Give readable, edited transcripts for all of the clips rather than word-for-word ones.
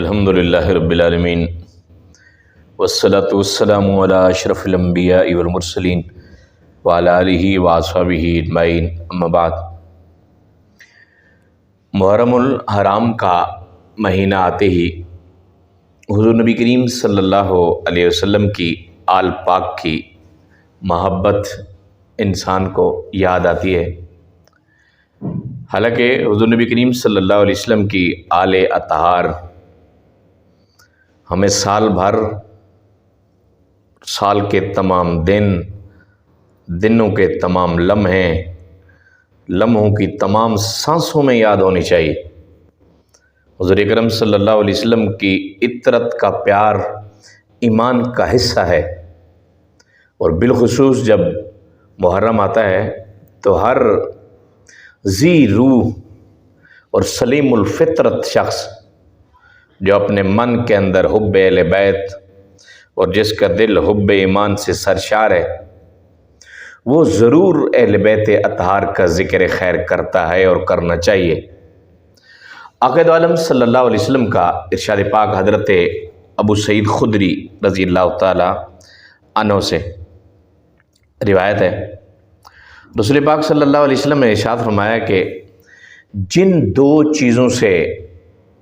الحمدللہ رب العالمین والصلاة والسلام علی اشرف الانبیاء والمرسلین وعلی آلہ واصحابہ اجمعین اما بعد۔ محرم الحرام کا مہینہ آتے ہی حضور نبی کریم صلی اللہ علیہ وسلم کی آل پاک کی محبت انسان کو یاد آتی ہے۔ حالانکہ حضور نبی کریم صلی اللہ علیہ وسلم کی آل اطہار ہمیں سال بھر، سال کے تمام دنوں کے تمام لمحوں کی تمام سانسوں میں یاد ہونی چاہیے۔ حضور اکرم صلی اللہ علیہ وسلم کی اطرت کا پیار ایمان کا حصہ ہے، اور بالخصوص جب محرم آتا ہے تو ہر ذی روح اور سلیم الفطرت شخص جو اپنے من کے اندر حب اہل بیت اور جس کا دل حب ایمان سے سرشار ہے، وہ ضرور اہل بیت اطہار کا ذکر خیر کرتا ہے اور کرنا چاہیے۔ آقا دو عالم صلی اللہ علیہ وسلم کا ارشاد پاک حضرت ابو سعید خدری رضی اللہ تعالی عنہ سے روایت ہے، رسول پاک صلی اللہ علیہ وسلم نے ارشاد فرمایا کہ جن دو چیزوں سے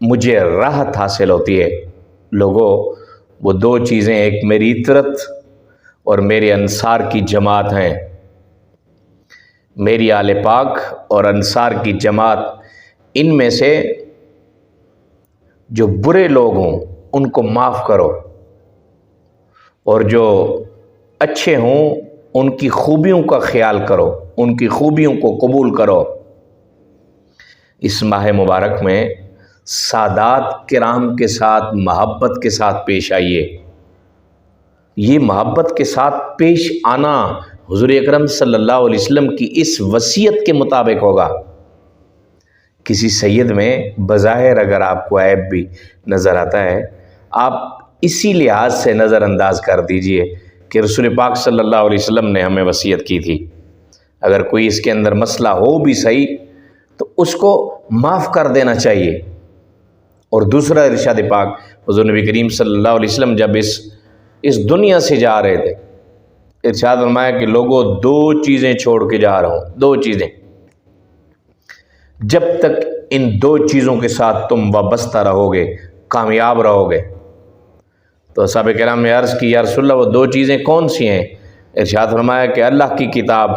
مجھے راحت حاصل ہوتی ہے لوگوں، وہ دو چیزیں ایک میری اطرت اور میرے انصار کی جماعت ہیں۔ میری آل پاک اور انصار کی جماعت، ان میں سے جو برے لوگ ہوں ان کو معاف کرو، اور جو اچھے ہوں ان کی خوبیوں کا خیال کرو، ان کی خوبیوں کو قبول کرو۔ اس ماہ مبارک میں سادات کرام کے ساتھ محبت کے ساتھ پیش آئیے۔ یہ محبت کے ساتھ پیش آنا حضور اکرم صلی اللہ علیہ وسلم کی اس وصیت کے مطابق ہوگا۔ کسی سید میں بظاہر اگر آپ کو عیب بھی نظر آتا ہے، آپ اسی لحاظ سے نظر انداز کر دیجئے کہ رسول پاک صلی اللہ علیہ وسلم نے ہمیں وصیت کی تھی۔ اگر کوئی اس کے اندر مسئلہ ہو بھی صحیح تو اس کو معاف کر دینا چاہیے۔ اور دوسرا ارشاد پاک حضور نبی کریم صلی اللہ علیہ وسلم جب اس دنیا سے جا رہے تھے، ارشاد فرمایا کہ لوگوں دو چیزیں چھوڑ کے جا رہا ہوں، دو چیزیں، جب تک ان دو چیزوں کے ساتھ تم وابستہ رہو گے کامیاب رہو گے۔ تو صحابہ کرام نے عرض کی یا رسول اللہ وہ دو چیزیں کون سی ہیں؟ ارشاد فرمایا کہ اللہ کی کتاب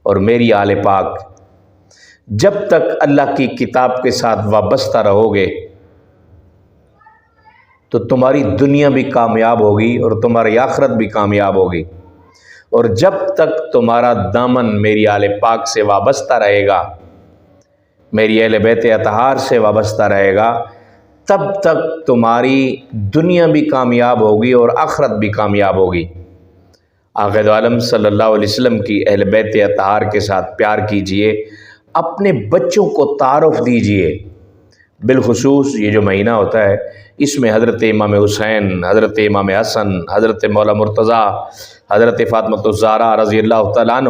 اور میری آل پاک۔ جب تک اللہ کی کتاب کے ساتھ وابستہ رہو گے تو تمہاری دنیا بھی کامیاب ہوگی اور تمہاری آخرت بھی کامیاب ہوگی، اور جب تک تمہارا دامن میری آل پاک سے وابستہ رہے گا، میری اہل بیت اطہار سے وابستہ رہے گا، تب تک تمہاری دنیا بھی کامیاب ہوگی اور آخرت بھی کامیاب ہوگی۔ آقا دو عالم صلی اللہ علیہ وسلم کی اہل بیت اطہار کے ساتھ پیار کیجئے، اپنے بچوں کو تعارف دیجئے۔ بالخصوص یہ جو مہینہ ہوتا ہے، اس میں حضرت امام حسین، حضرت امام حسن، حضرت مولا مرتضیٰ، حضرت فاطمۃ الزہرا رضی اللہ تعالیٰ عنہ،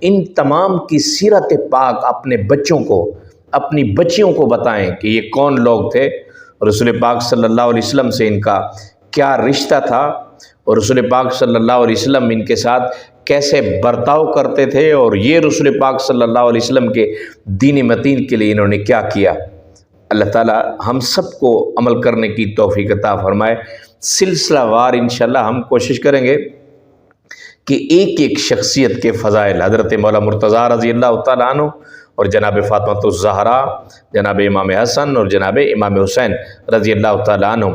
ان تمام کی سیرت پاک اپنے بچوں کو، اپنی بچیوں کو بتائیں کہ یہ کون لوگ تھے، رسول پاک صلی اللہ علیہ وسلم سے ان کا کیا رشتہ تھا، اور رسول پاک صلی اللہ علیہ وسلم ان کے ساتھ کیسے برتاؤ کرتے تھے، اور یہ رسول پاک صلی اللہ علیہ وسلم کے دین متین کے لیے انہوں نے کیا کیا۔ اللہ تعالی ہم سب کو عمل کرنے کی توفیق عطا فرمائے۔ سلسلہ وار انشاءاللہ ہم کوشش کریں گے کہ ایک ایک شخصیت کے فضائل، حضرت مولا مرتضیٰ رضی اللہ تعالیٰ عنہ اور جناب فاطمۃ الزہرا، جناب امام حسن اور جناب امام حسین رضی اللہ تعالیٰ عنہ،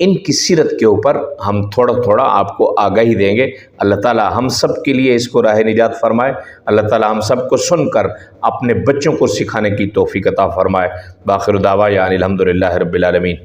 ان کی سیرت کے اوپر ہم تھوڑا تھوڑا آپ کو آگاہی دیں گے۔ اللہ تعالی ہم سب کے لیے اس کو راہ نجات فرمائے۔ اللہ تعالی ہم سب کو سن کر اپنے بچوں کو سکھانے کی توفیق عطا فرمائے۔ بآخر دعوانا الحمدللہ رب العالمین۔